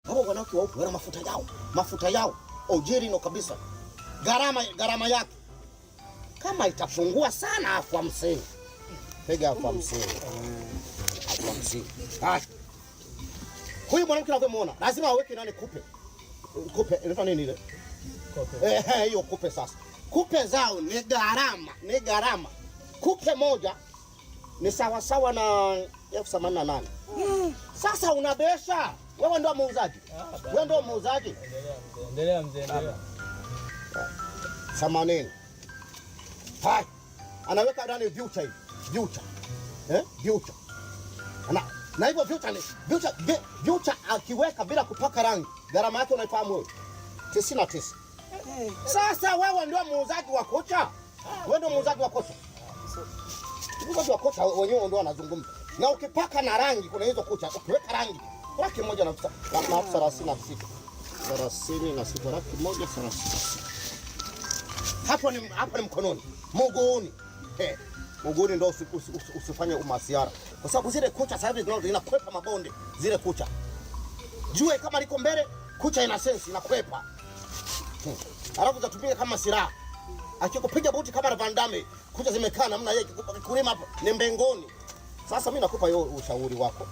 Hapo wanawake wa huko wana mafuta yao original kabisa. Gharama yake kama itapungua sana 50. Piga 50. 50. Hai. Huyu mwanamke unavyomuona lazima aweke nani kupe. Inaitwa nini ile? Kupe. Hiyo kupe sasa. Kupe zao ni gharama. Kupe moja ni sawa na 88. Sasa unabesha. Wewe ndio muuzaji. Endelea mzee. 80. Hai. Anaweka ndani viucha hivi. Viucha. Na hivyo viucha akiweka bila kupaka rangi, gharama yake unaifahamu wewe? 99. Sasa wewe ndio muuzaji wa kucha? Wewe ndio muuzaji wa kucha? Muuzaji wa kucha wenyewe ndio wanazungumza. Na ukipaka na rangi kuna hizo kucha, ukiweka rangi laki moja na 36. 36 laki moja 36. Hapo ni mkononi. Mguuni. Mguuni ndio usifanye umasiara. Kwa sababu zile kucha sasa hivi zinakwepa mabonde zile kucha. Jue kama liko mbele, kucha ina sense inakwepa. Alafu zatumika kama silaha. Akikupiga buti kama Van Damme, kucha zimekaa namna yeye kulima hapo ni mbengoni. Sasa mimi nakupa hiyo ushauri wako.